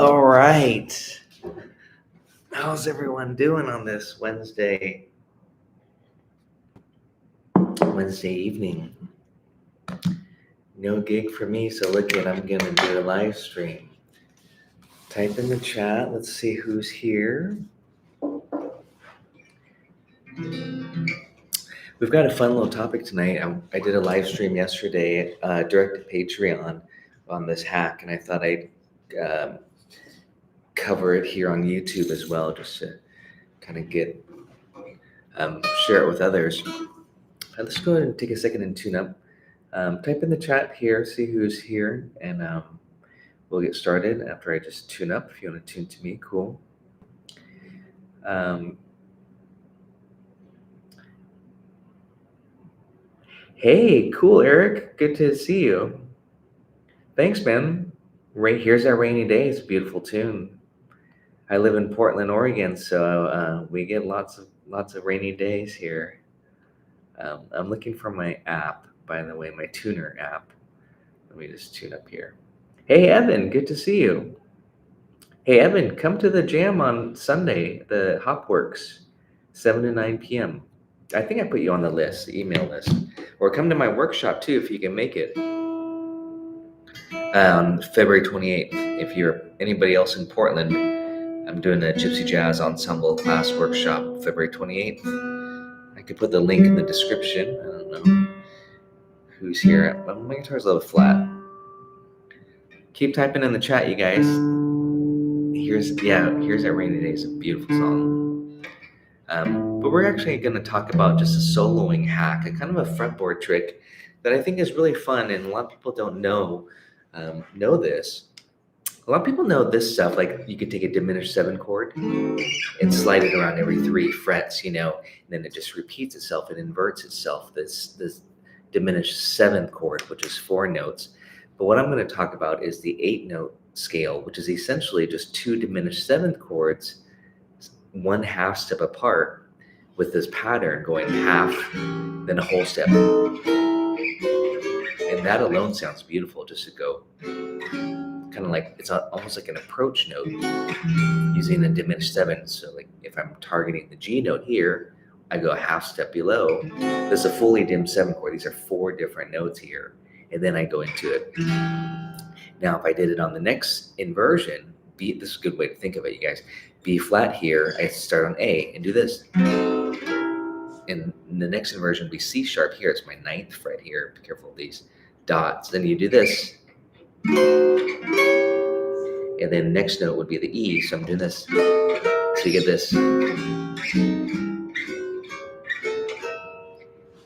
All right. How's everyone doing on this Wednesday evening? No gig for me, so look at I'm gonna do a live stream. Type in the chat. Let's see who's here. We've got a fun little topic tonight. I did a live stream yesterday, direct to Patreon, on this hack, and I thought I'd cover it here on YouTube as well, just to kind of get share it with others. Let's go ahead and take a second and tune up. Type in the chat here, see who's here, and we'll get started after I just tune up. If you want to tune to me, cool. Hey, cool, Eric. Good to see you. Thanks, man. Here's our rainy day. It's a beautiful tune. I live in Portland, Oregon, so we get lots of rainy days here. I'm looking for my app, by the way, my tuner app. Let me just tune up here. Hey, Evan, good to see you. Hey, Evan, come to the jam on Sunday, the Hopworks, 7 to 9 p.m. I think I put you on the list, the email list. Or come to my workshop, too, if you can make it. February 28th. If you're anybody else in Portland, I'm doing a Gypsy Jazz Ensemble class workshop February 28th. I could put the link in the description. I don't know who's here. My guitar's a little flat. Keep typing in the chat, you guys. Here's Our Rainy Day. It's a beautiful song. But we're actually going to talk about just a soloing hack, a kind of a fretboard trick that I think is really fun, and a lot of people don't know this. A lot of people know this stuff, like you could take a diminished 7 chord and slide it around every 3 frets, and then it just repeats itself, it inverts itself, this diminished 7th chord, which is 4 notes. But what I'm going to talk about is the 8-note scale, which is essentially just 2 diminished 7th chords, 1 half step apart, with this pattern going half, then a whole step. And that alone sounds beautiful, just to go kind of like, it's almost like an approach note using the diminished 7. So like if I'm targeting the G note here, I go a half step below. This is a fully dimmed 7 chord. These are 4 different notes here. And then I go into it. Now, if I did it on the next inversion, B, this is a good way to think of it, you guys. B flat here, I start on A and do this. And the next inversion would be C sharp here. It's my 9th fret here. Be careful of these dots. Then you do this. And then next note would be the E. So I'm doing this. So you get this.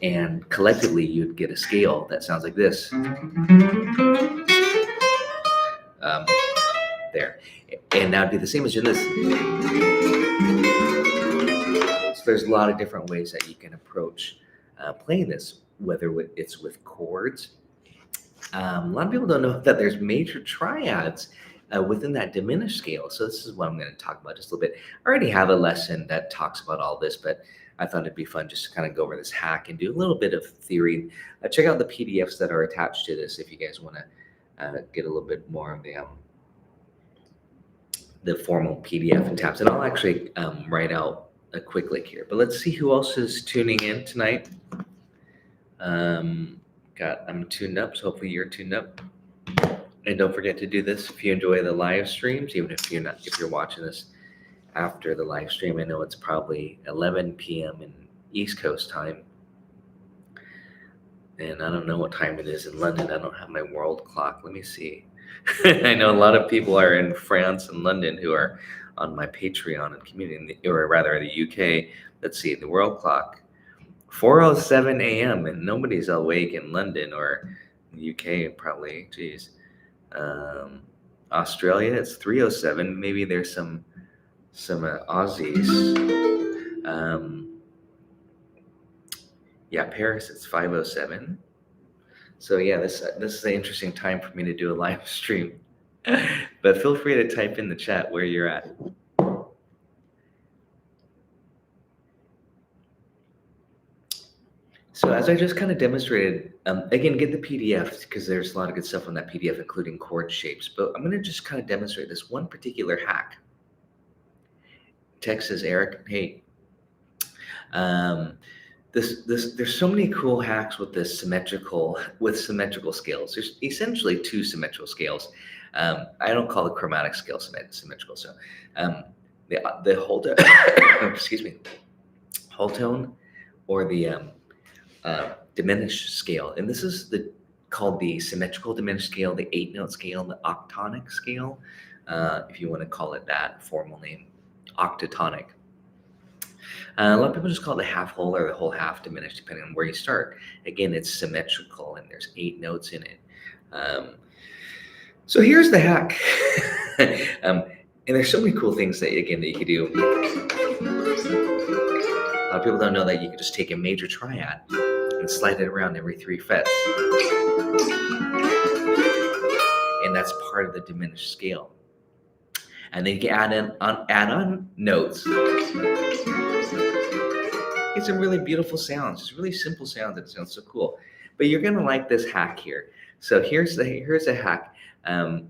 And collectively, you'd get a scale that sounds like this. There. And now do the same as doing this. So there's a lot of different ways that you can approach playing this, whether it's with chords. A lot of people don't know that there's major triads within that diminished scale. So this is what I'm going to talk about just a little bit. I already have a lesson that talks about all this, but I thought it'd be fun just to kind of go over this hack and do a little bit of theory. Check out the PDFs that are attached to this if you guys want to get a little bit more of the formal PDF and tabs. And I'll actually write out a quick link here. But let's see who else is tuning in tonight. I'm tuned up, so hopefully you're tuned up. And don't forget to do this if you enjoy the live streams, even if you're watching this after the live stream. I know it's probably 11 p.m. in East Coast time. And I don't know what time it is in London. I don't have my world clock. Let me see. I know a lot of people are in France and London who are on my Patreon and community, or rather the UK. Let's see, the world clock. 4:07 a.m. and nobody's awake in London or the UK probably. Geez. Australia, it's 3:07. Maybe there's some Aussies. Paris, it's 5:07. So yeah, this is an interesting time for me to do a live stream. But feel free to type in the chat where you're at. So as I just kind of demonstrated, again, get the PDF because there's a lot of good stuff on that PDF, including chord shapes. But I'm going to just kind of demonstrate this one particular hack. Text says, Eric, hey, there's so many cool hacks with this symmetrical scales. There's essentially two symmetrical scales. I don't call the chromatic scale symmetrical. So the whole tone, excuse me, whole tone, or the diminished scale, and this is called the symmetrical diminished scale, the 8-note scale, the octonic scale, if you want to call it that formal name, octatonic. A lot of people just call it the half whole or the whole half diminished, depending on where you start. Again, it's symmetrical, and there's 8 notes in it. So here's the hack. And there's so many cool things that you could do. A lot of people don't know that you can just take a major triad and slide it around every 3 frets. And that's part of the diminished scale. And then you can add on notes. Get some really beautiful sounds, just really simple sounds that sound so cool. But you're gonna like this hack here. So here's a hack.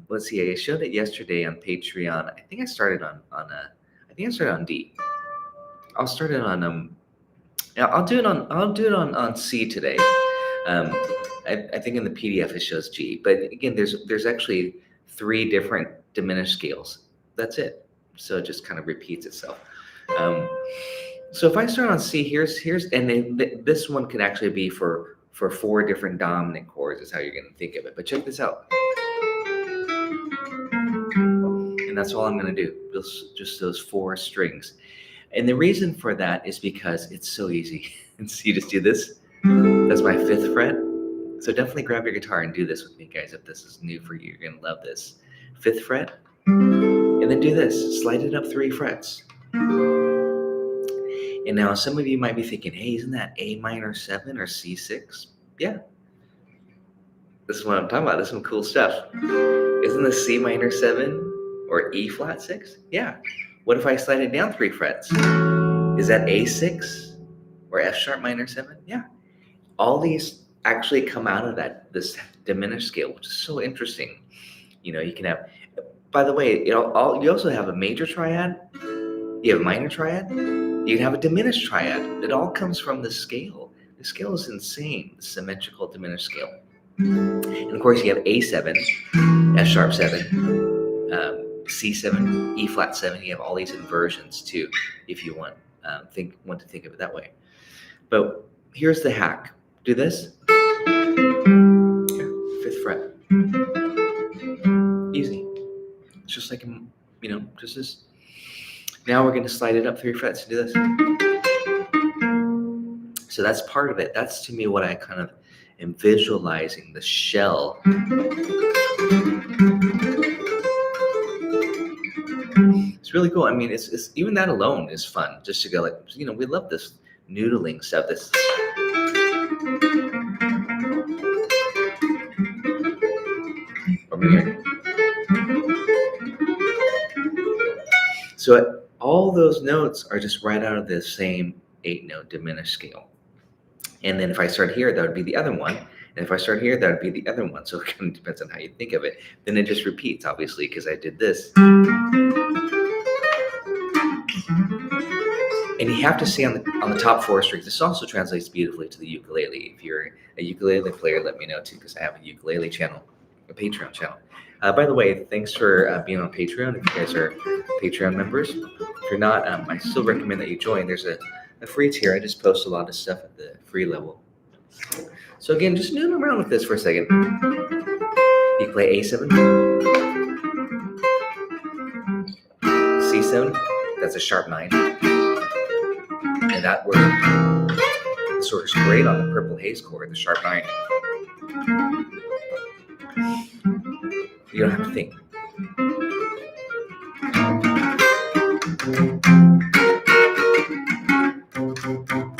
Let's see. I showed it yesterday on Patreon. I think I started on D. I'll start it on I'll do it on C today. I think in the PDF it shows G. But again, there's actually 3 different diminished scales. That's it. So it just kind of repeats itself. So if I start on C, here's and then this one can actually be for 4 different dominant chords is how you're going to think of it. But check this out. And that's all I'm going to do. Just those 4 strings. And the reason for that is because it's so easy. And so you just do this. That's my 5th fret. So definitely grab your guitar and do this with me, guys. If this is new for you, you're going to love this. 5th fret. And then do this. Slide it up 3 frets. And now some of you might be thinking, hey, isn't that A minor 7 or C6? Yeah. This is what I'm talking about. This is some cool stuff. Isn't this C minor 7 or E flat 6? Yeah. What if I slide it down 3 frets? Is that A6 or F sharp minor 7? Yeah. All these actually come out of this diminished scale, which is so interesting. You know, you can have, by the way, you also have a major triad, you have a minor triad, you can have a diminished triad. It all comes from the scale. The scale is insane, the symmetrical diminished scale. And of course, you have A7, F sharp 7, C7, E flat 7. You have all these inversions too, if you want to think of it that way. But here's the hack. Do this. 5th fret. Easy. It's just like, just this. Now we're going to slide it up 3 frets and do this. So that's part of it. That's to me what I kind of am visualizing, the shell. It's really cool. I mean, it's even that alone is fun. Just to go like, we love this noodling stuff. This. Over here. So all those notes are just right out of the same 8-note diminished scale. And then if I start here, that would be the other one. And if I start here, that would be the other one. So it kind of depends on how you think of it. Then it just repeats, obviously, because I did this. And you have to stay on the top 4 strings. This also translates beautifully to the ukulele. If you're a ukulele player, let me know too, because I have a ukulele channel, a Patreon channel. By the way, thanks for being on Patreon. If you guys are Patreon members, if you're not, I still recommend that you join. There's a free tier. I just post a lot of stuff at the free level. So again, just noodle around with this for a second. You play A7, C7. That's a sharp 9, and that works great on the purple haze chord, the sharp 9. You don't have to think.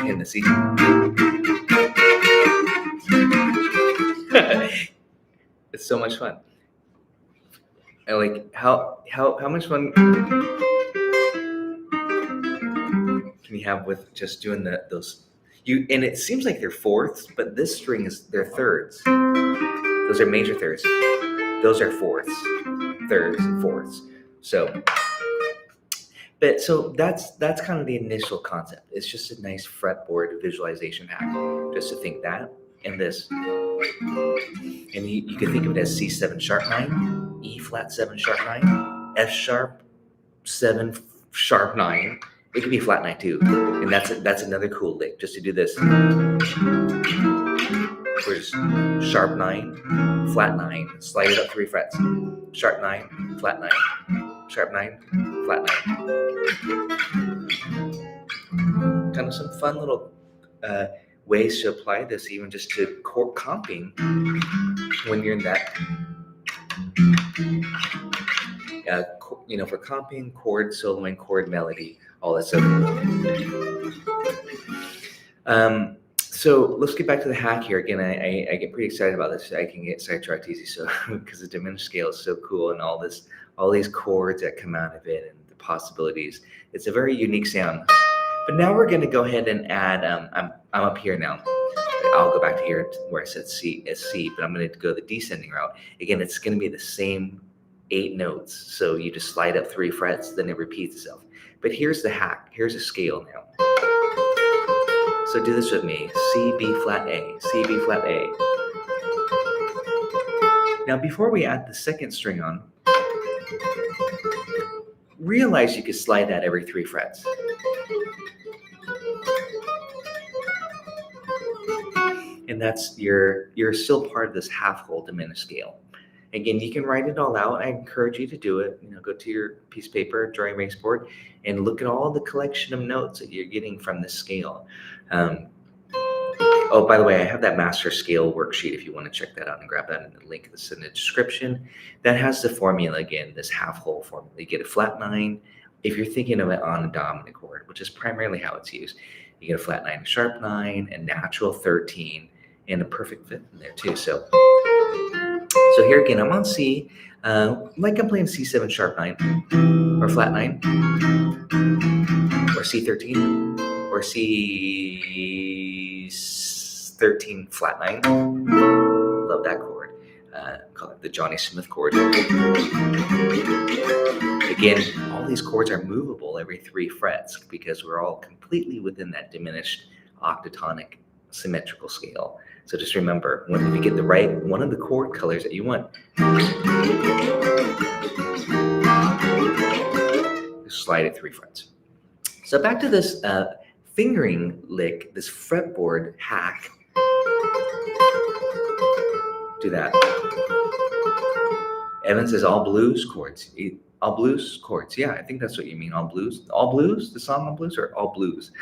And the C. It's so much fun. And like how much fun can you have with just doing those? And it seems like they're fourths, but this string they're thirds. Those are major thirds. Those are fourths, thirds, and fourths. So that's kind of the initial concept. It's just a nice fretboard visualization hack, just to think that and this. And you can think of it as C7 sharp 9, E flat 7 sharp 9, F sharp 7 sharp 9. It could be flat 9 too. And that's another cool lick, just to do this. Where's sharp 9, flat 9, slide it up 3 frets. Sharp 9, flat 9, sharp 9, flat 9. Kind of some fun little ways to apply this, even just to chord comping when you're in that. For comping, chord soloing, chord melody, all that stuff. So let's get back to the hack here. Again, I get pretty excited about this. I can get sidetracked easy, so because the diminished scale is so cool, and all these chords that come out of it, and the possibilities. It's a very unique sound. But now we're going to go ahead and add. I'm up here now. I'll go back to here where I said C, but I'm going to go the descending route. Again, it's going to be the same 8 notes. So you just slide up 3 frets, then it repeats itself. But here's the hack. Here's a scale now. So do this with me. C, B flat A, C, B flat A. Now before we add the second string on, realize you could slide that every 3 frets. And that's you're still part of this half whole diminished scale. Again, you can write it all out. I encourage you to do it. Go to your piece of paper, drawing erase board, and look at all the collection of notes that you're getting from this scale. Oh, by the way, I have that master scale worksheet if you want to check that out and grab that in the link that's in the description. That has the formula again, this half whole formula. You get a flat 9 if you're thinking of it on a dominant chord, which is primarily how it's used. You get a flat 9, a sharp 9, a natural 13, and a perfect 5th in there too. So here again, I'm on C, like I'm playing C7 sharp 9, or flat 9, or C13, or C13 flat 9. Love that chord. Call it the Johnny Smith chord. Again, all these chords are movable every 3 frets because we're all completely within that diminished octatonic symmetrical scale. So just remember, if you get the right one of the chord colors that you want, just slide it 3 frets. So back to this fingering lick, this fretboard hack. Do that. Evan says all blues chords. All blues chords. Yeah, I think that's what you mean. All blues. All blues? The song All Blues, or all blues?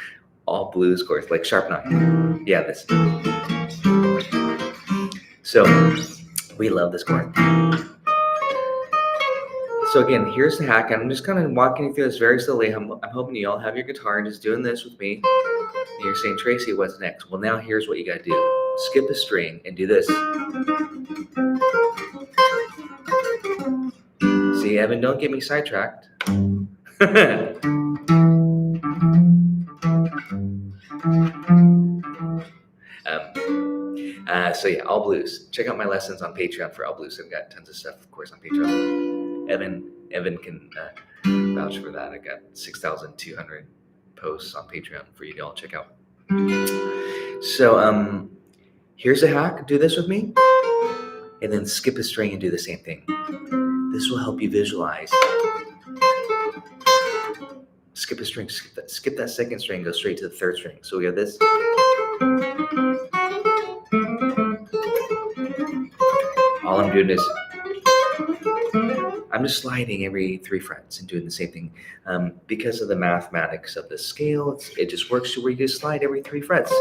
All blues chords, like sharp 9. Yeah, this. So we love this chord. So again, here's the hack. I'm just kind of walking you through this very slowly. I'm hoping you all have your guitar and just doing this with me. And you're saying, Tracy, what's next? Well, now here's what you got to do. Skip a string and do this. See, Evan, don't get me sidetracked. So yeah, all blues. Check out my lessons on Patreon for all blues. I've got tons of stuff, of course, on Patreon. Evan can vouch for that. I got 6,200 posts on Patreon for you to all check out. So here's a hack. Do this with me, and then skip a string and do the same thing. This will help you visualize. Skip a string. Skip that second string. Go straight to the third string. So we have this. All I'm doing is I'm just sliding every 3 frets and doing the same thing. Because of the mathematics of the scale, it just works to where you just slide every 3 frets.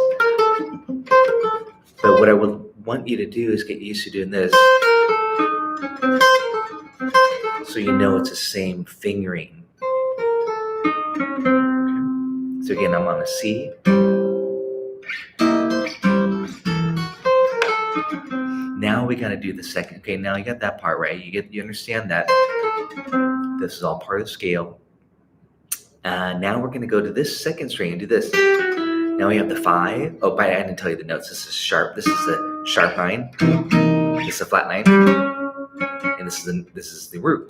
But what I would want you to do is get used to doing this. So you know it's the same fingering. Okay. So again, I'm on a C. Now we got to do the second. Okay, now you got that part right. You understand that this is all part of the scale. Now we're going to go to this second string and do this. Now we have the 5. Oh, I didn't tell you the notes. This is sharp. This is the sharp 9. This is a flat 9. And this is the root.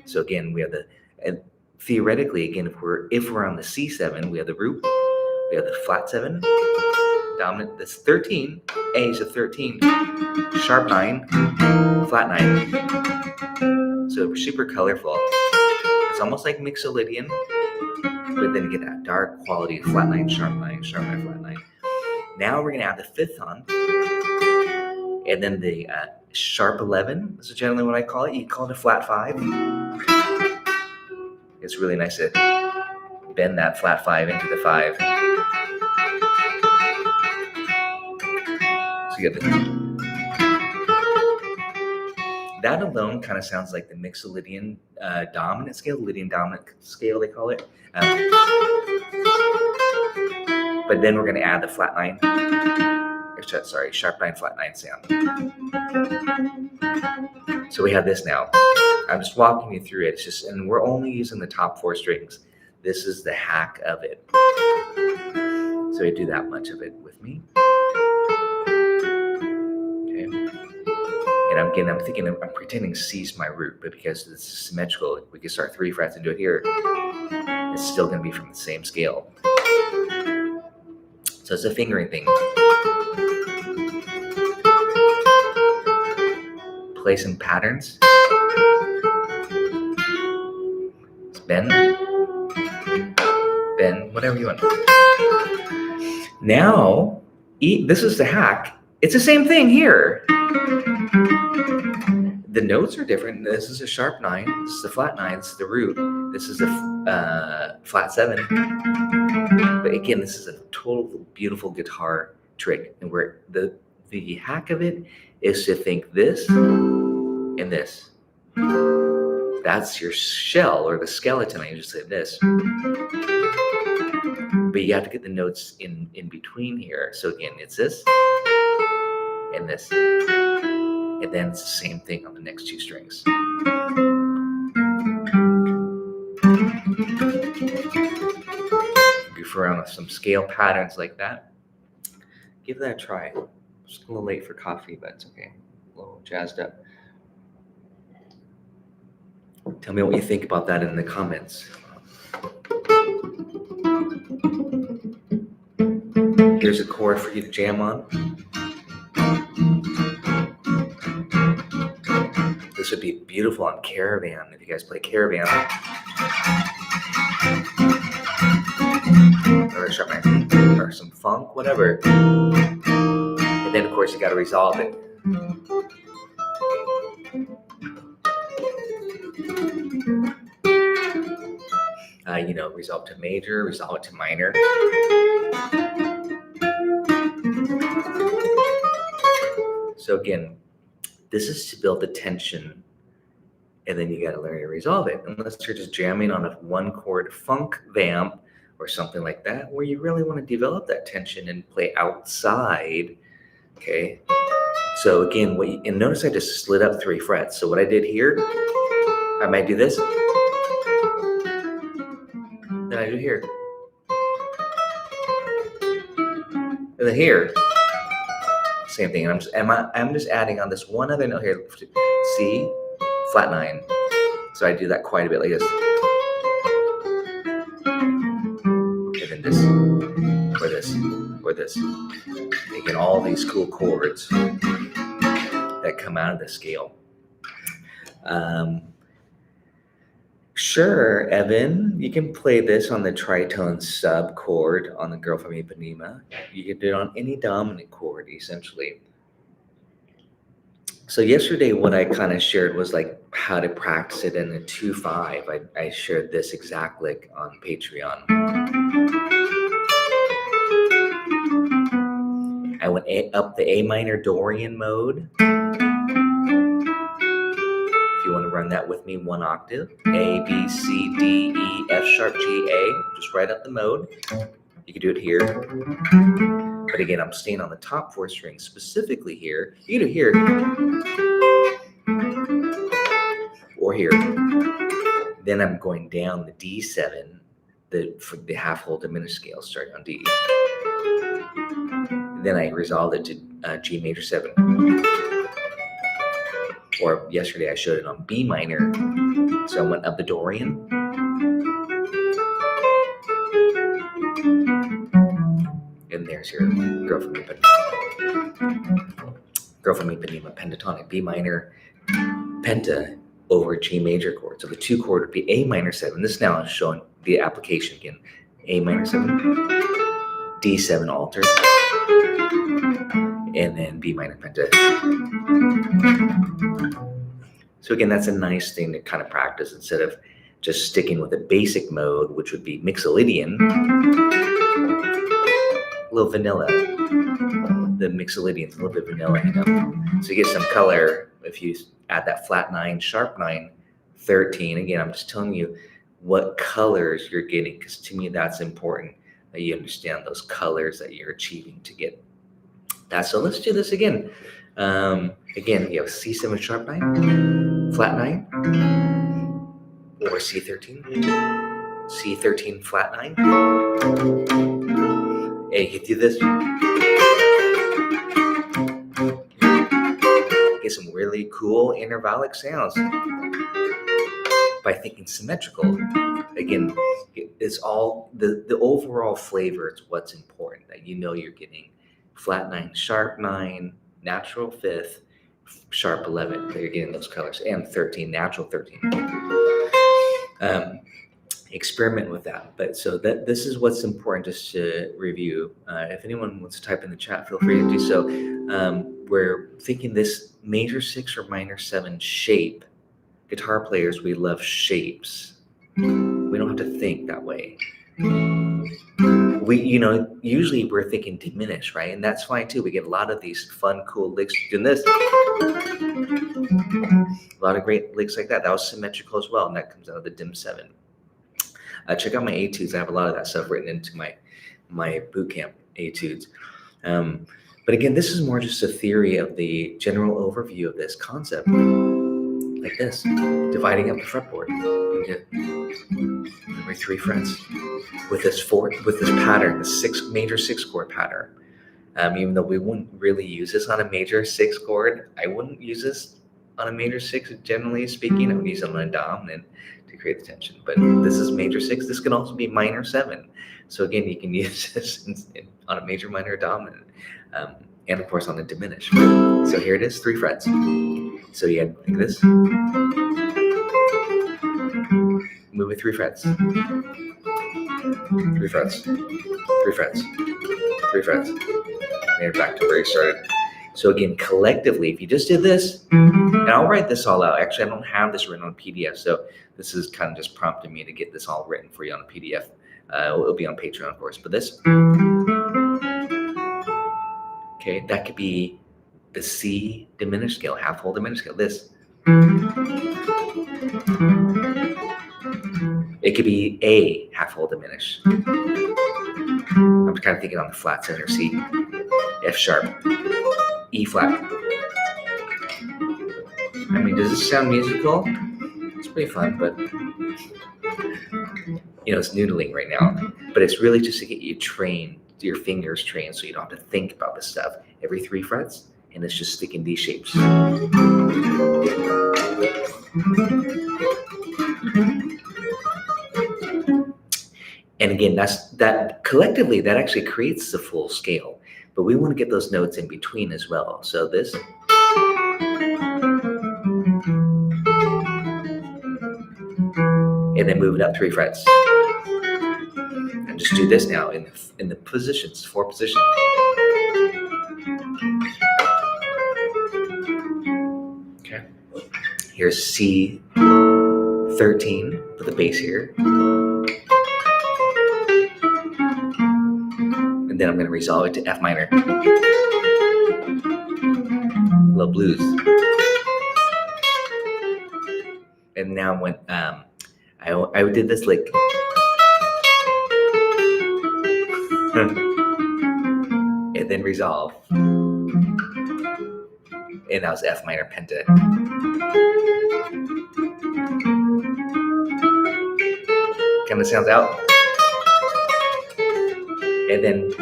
So again, we have the, and theoretically, again, if we're on the C7, we have the root, we have the flat 7, dominant. That's 13. A is a 13. Sharp 9, flat 9. So super colorful. It's almost like Mixolydian, but then you get that dark quality of flat 9, sharp 9, sharp 9, flat 9. Now we're going to add the 5th on, and then the sharp 11 is generally what I call it. You call it a flat 5. It's really nice to bend that flat 5 into the 5. So you get that alone kind of sounds like the Mixolydian dominant scale, Lydian dominant scale they call it. But then we're going to add the flat 9, sharp 9, flat 9 sound. So we have this now. I'm just walking you through it. It's just, and we're only using the top 4 strings. This is the hack of it. So you do that much of it with me. Okay. And I'm pretending C's my root, but because this is symmetrical, we can start 3 frets and do it here. It's still going to be from the same scale. So it's a fingering thing. Play some patterns. It's bend, whatever you want. Now, this is the hack. It's the same thing here. The notes are different. This is a sharp 9. This is a flat 9. This is the root. This is a flat 7. But again, this is a total beautiful guitar trick. And where the hack of it is to think this and this. That's your shell or the skeleton. I usually say this. But you have to get the notes in between here. So again, it's this and this. And then it's the same thing on the next 2 strings. Goof around with some scale patterns like that. Give that a try. I'm just a little late for coffee, but it's okay. A little jazzed up. Tell me what you think about that in the comments. Here's a chord for you to jam on. This would be beautiful on Caravan, if you guys play Caravan. Or sharp 9, or some funk, whatever. And then, of course, you got to resolve it. Resolve to major, resolve it to minor. So again, this is to build the tension, and then you got to learn to resolve it. Unless you're just jamming on a 1-chord funk vamp or something like that, where you really want to develop that tension and play outside. Okay. So again, and notice I just slid up 3 frets. So what I did here, I might do this. Then I do here. And then here. Same thing. I'm just adding on this one other note here. C, flat 9. So I do that quite a bit like this. And then this, or this, or this. You get all these cool chords that come out of the scale. Sure, Evan, you can play this on the tritone sub chord on the Girl from Ipanema. You can do it on any dominant chord, essentially. So yesterday, what I kind of shared was like how to practice it in a 2/5. I shared this exact lick on Patreon. I went up the A minor Dorian mode. If you want to run that with me, 1 octave. A, B, C, D, E, F sharp, G, A. Just right up the mode. You can do it here. But again, I'm staying on the top 4 strings, specifically here. You can do it here. Or here. Then I'm going down the D7, for the half whole diminished scale, starting on D. Then I resolved it to G major 7. Or yesterday I showed it on B minor. So I went up the Dorian. And there's your Girl from Ipanema pentatonic, B minor penta over G major chord. So the 2 chord would be A minor 7. This now is showing the application again. A minor 7, D7 altered, and then B minor penta. So again, that's a nice thing to kind of practice instead of just sticking with a basic mode, which would be Mixolydian, a little vanilla. The Mixolydian's a little bit vanilla, you know. So you get some color if you add that flat 9, sharp 9, 13. Again, I'm just telling you what colors you're getting, because to me that's important, that you understand those colors that you're achieving to get that. So let's do this again. Again, you have C7 sharp 9, flat 9, or C13, C13 flat 9. And you can do this. Get some really cool intervallic sounds by thinking symmetrical. Again, it's all the overall flavor. It's what's important, that you know you're getting flat 9, sharp 9, natural 5th, sharp 11. That you're getting those colors, and 13, natural 13. Experiment with that. But so this is what's important, just to review. If anyone wants to type in the chat, feel free to do so. We're thinking this major 6 or minor 7 shape. Guitar players, we love shapes. We don't have to think that way. Usually we're thinking diminished, right? And that's fine too. We get a lot of these fun, cool licks doing this. A lot of great licks like that. That was symmetrical as well, and that comes out of the Dim 7. Check out my etudes. I have a lot of that stuff written into my bootcamp etudes. But again, this is more just a theory of the general overview of this concept, like this, dividing up the fretboard into every 3 frets with this pattern, the major 6 chord pattern. Even though we wouldn't really use this on a major 6 chord, I wouldn't use this on a major 6. Generally speaking, I would use it on a dominant to create the tension. But this is major 6. This can also be minor 7. So again, you can use this on a major, minor, dominant, and of course on a diminished. So here it is, 3 frets. So you had like this. Move with 3 frets. 3 frets. 3 frets. 3 frets. And back to where you started. So again, collectively, if you just did this, and I'll write this all out. Actually, I don't have this written on PDF, so this is kind of just prompting me to get this all written for you on a PDF. It'll be on Patreon, of course. But this, okay, that could be the C diminished scale, half whole diminished scale. This, it could be A half whole diminished. I'm kind of thinking on the flat center, C, F sharp, E flat. I mean, does this sound musical? It's pretty fun, but it's noodling right now. But it's really just to get you trained, your fingers trained, so you don't have to think about this stuff. Every 3 frets, and it's just sticking these shapes. And again, that collectively, that actually creates the full scale. But we want to get those notes in between as well. So this. And then move it up 3 frets. And just do this now in the positions, 4 positions. Okay. Here's C13 for the bass here. And then I'm going to resolve it to F minor. A little blues. And now when I did this lick. And then resolve. And that was F minor penta. Kind of sounds out. And then,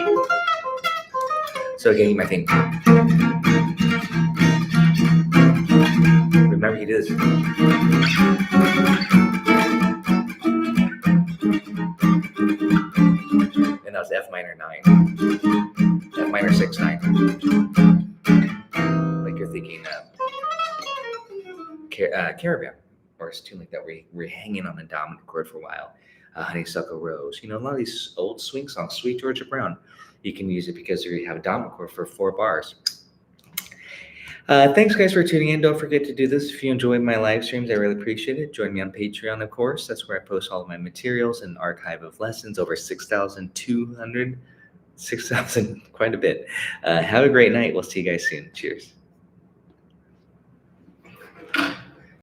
So again, you might think, remember he did this. And that was F minor 9, F minor 6, 9. Like you're thinking Caravan, or a tune like that where you're hanging on a dominant chord for a while. Honeysuckle Rose. You know, a lot of these old swing songs, Sweet Georgia Brown, you can use it because you have a dominant chord for 4 bars. Thanks, guys, for tuning in. Don't forget to do this. If you enjoy my live streams, I really appreciate it. Join me on Patreon, of course. That's where I post all of my materials and archive of lessons, over 6,200, 6,000, quite a bit. Have a great night. We'll see you guys soon. Cheers.